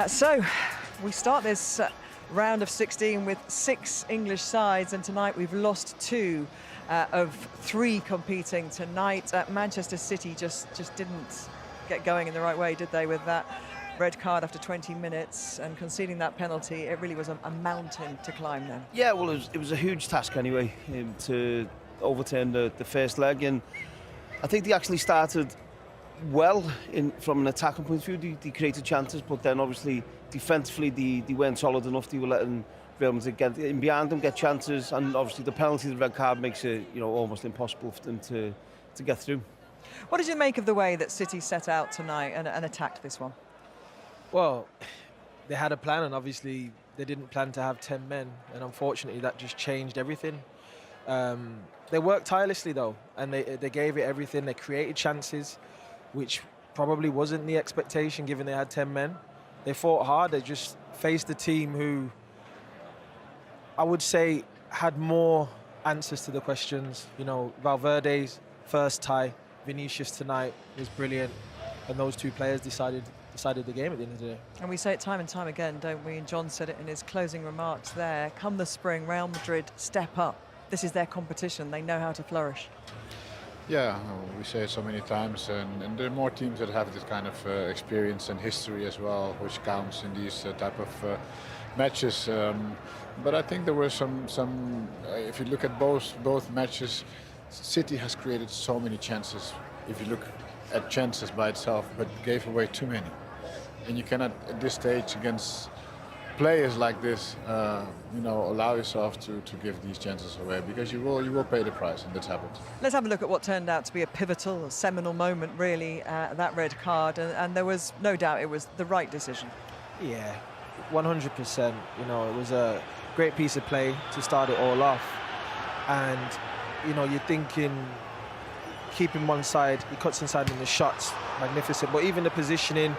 So we start this round of 16 with 6 English sides, and tonight we've lost 2 of 3 competing tonight. Manchester City just didn't get going in the right way, did they, with that red card after 20 minutes and conceding that penalty. It really was a mountain to climb then. Yeah, well, it was a huge task anyway to overturn the first leg, and I think they actually started well from an attacking point of view. They created chances, but then obviously defensively they weren't solid enough. They were letting Real Madrid get in behind them, get chances, and obviously the penalty, the red card, makes it almost impossible for them to get through. What did you make of the way that City set out tonight and attacked this one? Well, they had a plan, and obviously they didn't plan to have 10 men, and unfortunately that just changed everything. They worked tirelessly though, and they gave it everything. They created chances, which probably wasn't the expectation given they had 10 men. They fought hard. They just faced a team who, I would say, had more answers to the questions. Valverde's first tie, Vinicius tonight was brilliant, and those 2 players decided the game at the end of the day. And we say it time and time again, don't we? And John said it in his closing remarks there. Come the spring, Real Madrid step up. This is their competition. They know how to flourish. Yeah, we say it so many times, and there are more teams that have this kind of experience and history as well, which counts in these type of matches. But I think there were some. If you look at both matches, City has created so many chances. If you look at chances by itself, but gave away too many, and you cannot at this stage against players like this, allow yourself to give these chances away, because you will pay the price, and that's happened. Let's have a look at what turned out to be a pivotal, a seminal moment, really, that red card, and there was no doubt it was the right decision. Yeah, 100%. It was a great piece of play to start it all off, and you're thinking, keeping one side, he cuts inside in the shots, magnificent, but even the positioning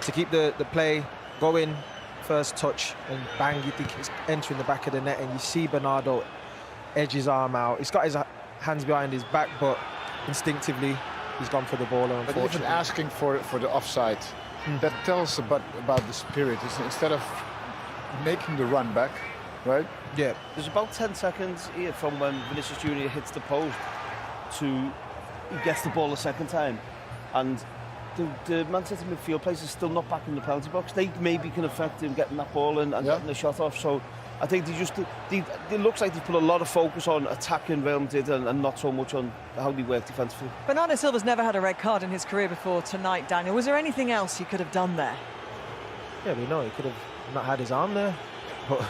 to keep the play going. First touch and bang, you think it's entering the back of the net, and you see Bernardo edge his arm out. He's got his hands behind his back, but instinctively he's gone for the ball. But even asking for the offside, that tells about the spirit. Instead of making the run back, right? Yeah. There's about 10 seconds here from when Vinicius Jr hits the post to he gets the ball a second time, and the Manchester midfield players are still not back in the penalty box. They maybe can affect him getting that ball and getting the shot off. So I think it looks like they put a lot of focus on attacking Real Madrid and not so much on how they work defensively. Bernardo Silva's never had a red card in his career before tonight, Daniel. Was there anything else he could have done there? Yeah, we know he could have not had his arm there. But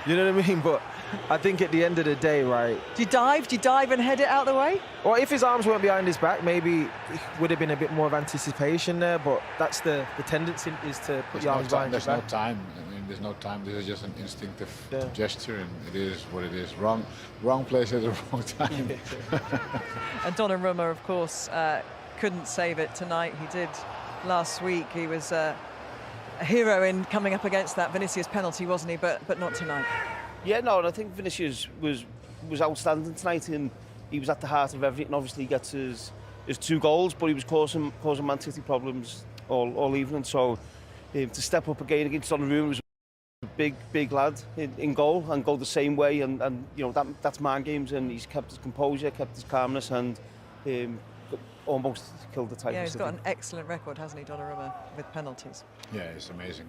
you know what I mean? But I think at the end of the day, right? Do you dive and head it out the way? Well, if his arms weren't behind his back, maybe it would have been a bit more of anticipation there, but that's the tendency, is to put your arms behind your back. There's no time. I mean, there's no time. This is just an instinctive gesture, and it is what it is. Wrong place at the wrong time. And Donnarumma, of course, couldn't save it tonight. He did last week. He was a hero in coming up against that Vinicius penalty, wasn't he? But not tonight. Yeah, no, and I think Vinicius was outstanding tonight, and he was at the heart of everything. Obviously, he gets his 2 goals, but he was causing Man City problems all evening. So to step up again against Donnarumma was a big lad in goal, and go the same way. And that's mind games, and he's kept his composure, kept his calmness, and almost killed the title. Yeah, he's got an excellent record, hasn't he, Donnarumma, with penalties? Yeah, it's amazing.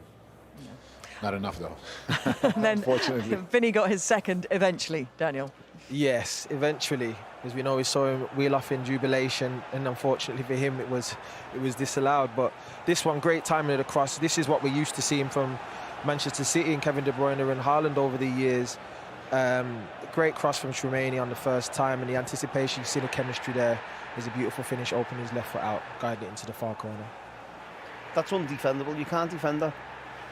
Yeah. Not enough though. And then unfortunately, Vini got his second eventually, Daniel. Yes, eventually, as we know, we saw him wheel off in jubilation, and unfortunately for him, it was disallowed. But this one, great timing of the cross. This is what we're used to seeing from Manchester City and Kevin De Bruyne and Haaland over the years. Great cross from Tchouaméni on the first time, and the anticipation, you see the chemistry there. There's a beautiful finish, opening his left foot out, guiding it into the far corner. That's undefendable. You can't defend that.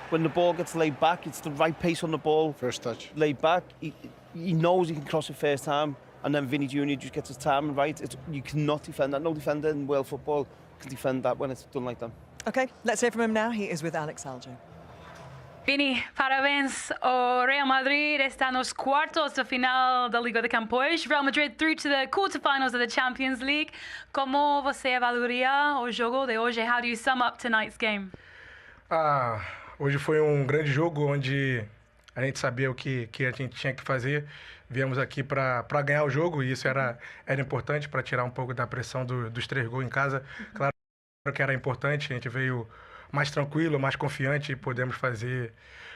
When the ball gets laid back, it's the right pace on the ball. First touch. Laid back. He knows he can cross it first time, and then Vini Jr just gets his timing right. You cannot defend that. No defender in world football can defend that when it's done like that. Okay, let's hear from him now. He is with Alex Aljo. Vini, parabéns. O Real Madrid está nos quartos de final da Liga de Campeões. Real Madrid through to the quarterfinals of the Champions League. Como você avaliaria o jogo de hoje? How do you sum up tonight's game? Hoje foi grande jogo onde a gente sabia o que a gente tinha que fazer. Viemos aqui para ganhar o jogo e isso era importante para tirar um pouco da pressão dos 3 gols em casa. Claro que era importante, a gente veio mais tranquilo, mais confiante e podemos fazer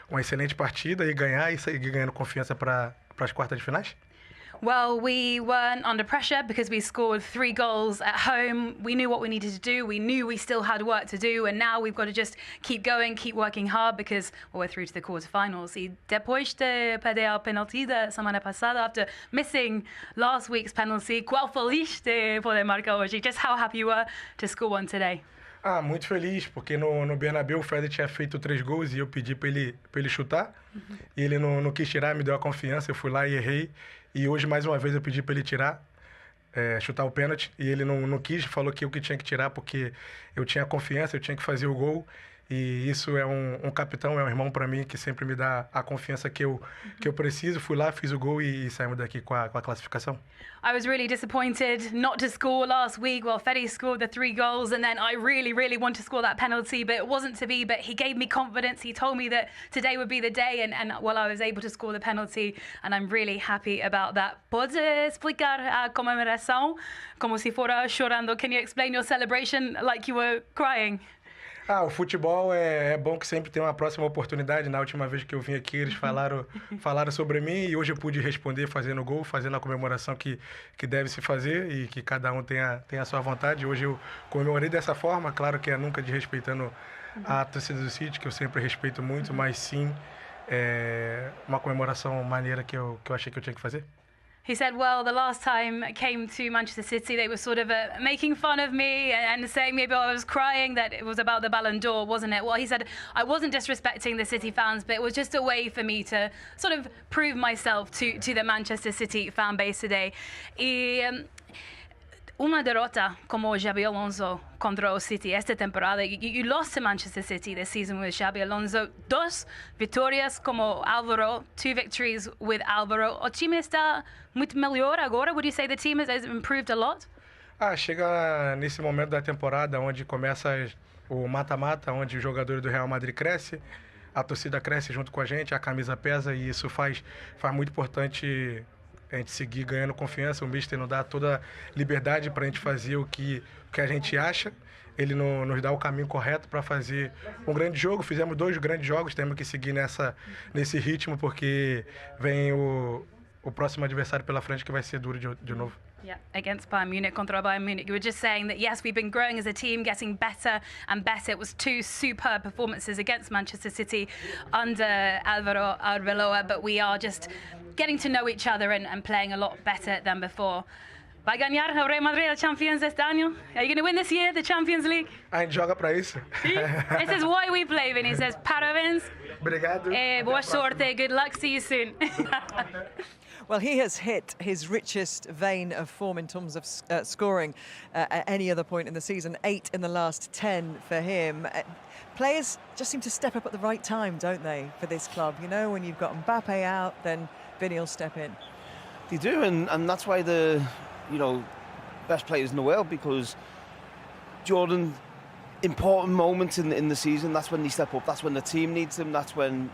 uma excelente partida e ganhar e sair ganhando confiança para as quartas de finais. Well, we weren't under pressure because we scored 3 goals at home. We knew what we needed to do. We knew we still had work to do. And now we've got to just keep going, keep working hard because we're through to the quarterfinals. E depois de perder o penalti da semana passada, after missing last week's penalty, qual feliz de poder marcar hoje? Just how happy you were to score one today? Muito feliz, porque no Bernabéu o Fred tinha feito 3 gols e eu pedi para ele chutar. E ele não quis tirar, me deu a confiança, eu fui lá e errei. E hoje, mais uma vez, eu pedi para ele tirar, chutar o pênalti. E ele não quis, falou que eu que tinha que tirar, porque eu tinha confiança, eu tinha que fazer o gol. E isso é um capitão, é um irmão para mim, que sempre me dá a confiança que eu preciso. Fui lá, fiz o gol e saímos daqui com a classificação. I was really disappointed not to score last week. Well, Fede scored the 3 goals and then I really, really wanted to score that penalty, but it wasn't to be. But he gave me confidence. He told me that today would be the day and well, I was able to score the penalty and I'm really happy about that. Pode explicar a comemoração como se fora chorando? Can you explain your celebration like you were crying? O futebol é bom que sempre tem uma próxima oportunidade. Na última vez que eu vim aqui, eles falaram sobre mim e hoje eu pude responder fazendo gol, fazendo a comemoração que deve se fazer e que cada um tem a sua vontade. Hoje eu comemorei dessa forma, claro que é nunca desrespeitando a torcida do City, que eu sempre respeito muito, mas sim uma comemoração maneira que eu achei que eu tinha que fazer. He said, well, the last time I came to Manchester City, they were sort of making fun of me and saying maybe I was crying, that it was about the Ballon d'Or, wasn't it? Well, he said, I wasn't disrespecting the City fans, but it was just a way for me to sort of prove myself to the Manchester City fan base today. Una derrota como Xabi Alonso contra o City esta temporada. You lost to Manchester City this season with Xabi Alonso. 2 vitórias como Álvaro, 2 victories with Álvaro. O time está muito melhor agora? Would you say the team has improved a lot? Chega nesse momento da temporada onde começa o mata-mata, onde os jogadores do Real Madrid crescem, a torcida cresce junto com a gente, a camisa pesa e isso faz muito importante a gente seguir ganhando confiança. O Mister nos dá toda a liberdade para a gente fazer o que a gente acha. Ele nos dá o caminho correto para fazer um grande jogo. Fizemos 2 grandes jogos, temos que seguir nesse ritmo, porque vem o próximo adversário pela frente que vai ser duro de novo. Yeah, against Bayern Munich, contra Bayern Munich. You were just saying that, yes, we've been growing as a team, getting better and better. It was 2 superb performances against Manchester City under Arbeloa, but we are just getting to know each other and playing a lot better than before. Vai ganhar o Real Madrid a Champions este año? Are you going to win this year, the Champions League? A gente joga para isso. This is why we play, Vini. He says, parabéns. Obrigado. Boa sorte. Good luck. See you soon. Well, he has hit his richest vein of form in terms of scoring at any other point in the season. 8 in the last 10 for him. Players just seem to step up at the right time, don't they, for this club? You know, when you've got Mbappe out, then Vini will step in. They do, and that's why the best players in the world, because during important moments in the season, that's when they step up. That's when the team needs them. That's when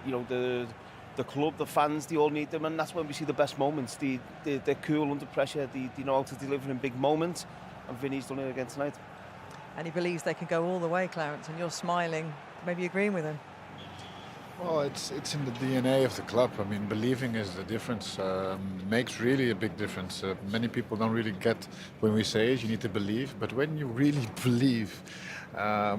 the club, the fans, they all need them, and that's when we see the best moments. They're cool under pressure. They know how to deliver in big moments, and Vini's done it again tonight. And he believes they can go all the way, Clarence, and you're smiling, maybe agreeing with him. Well, it's in the DNA of the club. I mean, believing is the difference. Makes really a big difference. Many people don't really get when we say it, you need to believe, but when you really believe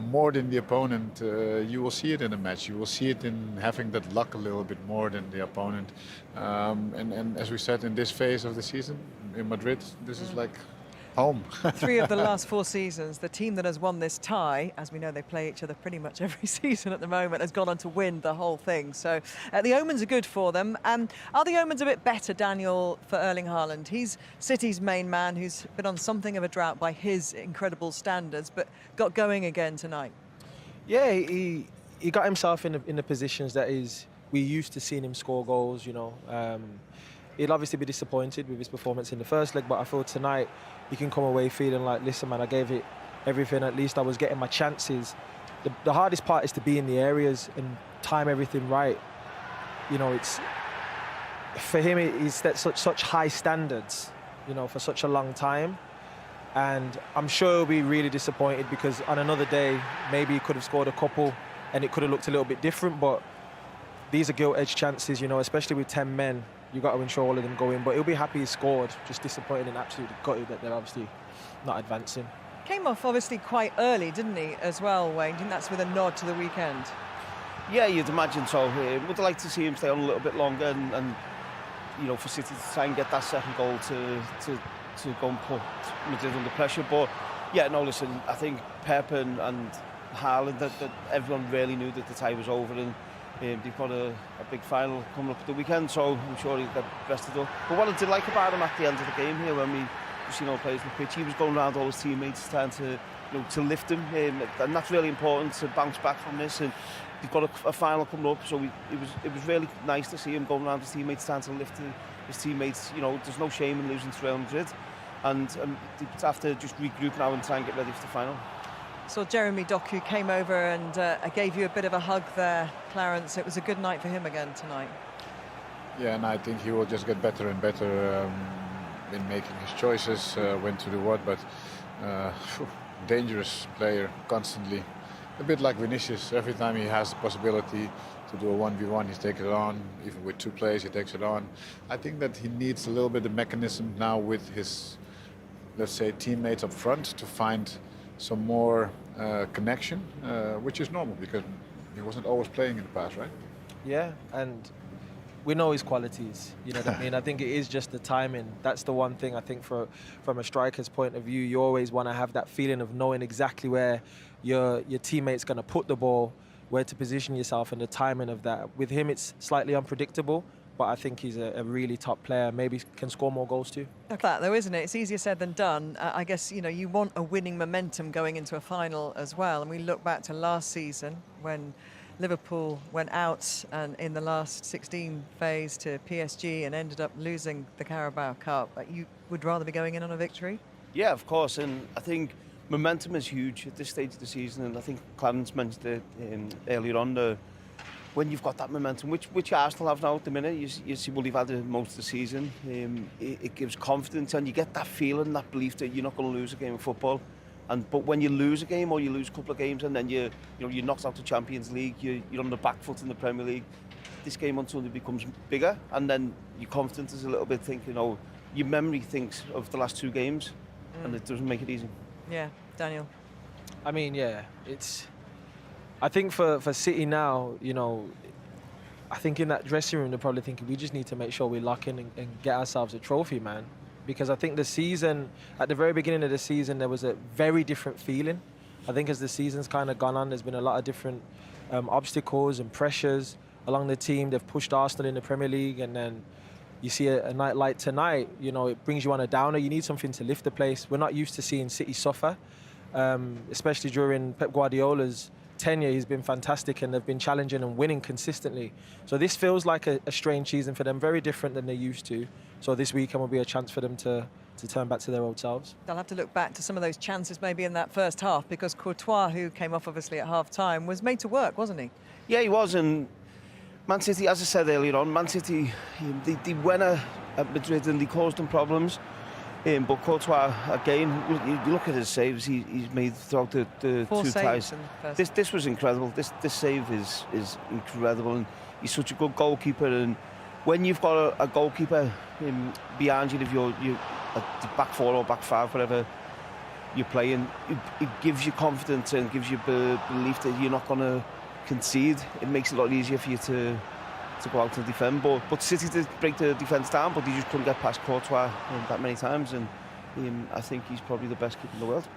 more than the opponent, you will see it in a match. You will see it in having that luck a little bit more than the opponent. And as we said, in this phase of the season, in Madrid, this is like home. 3 of the last 4 seasons, the team that has won this tie, as we know they play each other pretty much every season at the moment, has gone on to win the whole thing. So the omens are good for them. Are the omens a bit better, Daniel, for Erling Haaland? He's City's main man who's been on something of a drought by his incredible standards, but got going again tonight. Yeah, he got himself in the positions that we used to seeing him score goals, you know. He'll obviously be disappointed with his performance in the first leg, but I feel tonight he can come away feeling like, listen, man, I gave it everything. At least I was getting my chances the hardest part is to be in the areas and time everything right. You know, it's for him, he's set such high standards, you know, for such a long time. And I'm sure he'll be really disappointed because on another day, maybe he could have scored a couple and it could have looked a little bit different. But these are gilt-edged chances, you know, especially with 10 men. You've got to ensure all of them go in. But he'll be happy he scored, just disappointed and absolutely gutted that they're obviously not advancing. Came off obviously quite early, didn't he, as well, Wayne? I think that's with a nod to the weekend. Yeah, you'd imagine so. Would like to see him stay on a little bit longer and you know, for City to try and get that second goal to go and put Madrid under pressure. But yeah, no, listen, I think Pep and Haaland, that everyone really knew that the tie was over, and they've got a big final coming up at the weekend, so I'm sure he'll get rested up. But what I did like about him at the end of the game here, when we've seen all players on the pitch, he was going around all his teammates trying to, you know, to lift him, and that's really important to bounce back from this. And they've got a final coming up, so it was really nice to see him going around his teammates trying to lift his teammates. You know, there's no shame in losing to Real Madrid, and they have to just regroup now and try and get ready for the final. So Jeremy Doku came over and I gave you a bit of a hug there, Clarence. It was a good night for him again tonight. Yeah, and I think he will just get better and better in making his choices, when to do what, but dangerous player constantly. A bit like Vinicius, every time he has the possibility to do a 1v1, he takes it on. Even with two players, he takes it on. I think that he needs a little bit of mechanism now with his, let's say, teammates up front to find some more connection, which is normal because he wasn't always playing in the past, right? Yeah, and we know his qualities, you know what I mean? I think it is just the timing. That's the one thing I think from a striker's point of view, you always want to have that feeling of knowing exactly where your teammate's going to put the ball, where to position yourself, and the timing of that. With him, it's slightly unpredictable, but I think he's a really top player. Maybe can score more goals too. Like that, though, isn't it? It's easier said than done. I guess, you know, you want a winning momentum going into a final as well. And we look back to last season when Liverpool went out and in the last 16 phase to PSG and ended up losing the Carabao Cup. You would rather be going in on a victory? Yeah, of course, and I think momentum is huge at this stage of the season, and I think Clarence mentioned it earlier on, when you've got that momentum, which Arsenal have now at the minute, you see, well, they've had it most of the season, it gives confidence, and you get that feeling, that belief that you're not going to lose a game of football. But when you lose a game or you lose a couple of games and then you're knocked out of the Champions League, you're on the back foot in the Premier League, this game on Sunday becomes bigger, and then your confidence is a little bit thinking, oh, your memory thinks of the last two games, and it doesn't make it easy. Yeah, Daniel. I mean, yeah, I think for City now, you know, I think in that dressing room they're probably thinking we just need to make sure we lock in and get ourselves a trophy, man. Because I think the season, at the very beginning of the season, there was a very different feeling. I think as the season's kind of gone on, there's been a lot of different obstacles and pressures along the team. They've pushed Arsenal in the Premier League, and then you see a night like tonight, you know, it brings you on a downer. You need something to lift the place. We're not used to seeing City suffer, especially during Pep Guardiola's tenure. He's been fantastic, and they've been challenging and winning consistently. So this feels like a strange season for them, very different than they used to. So this weekend will be a chance for them to turn back to their old selves. They'll have to look back to some of those chances maybe in that first half, because Courtois, who came off obviously at half-time, was made to work, wasn't he? Yeah, he was, and Man City, as I said earlier on, Man City, they went at Madrid and they caused them problems. But Courtois, again, you look at his saves he's made throughout the two ties. This was incredible. This save is incredible, and he's such a good goalkeeper. And when you've got a goalkeeper behind you, if you're at the back four or back five, whatever you're playing, it gives you confidence and gives you belief that you're not going to concede. It makes it a lot easier for you to go out and defend. But City did break the defence down, but they just couldn't get past Courtois that many times, and I think he's probably the best keeper in the world.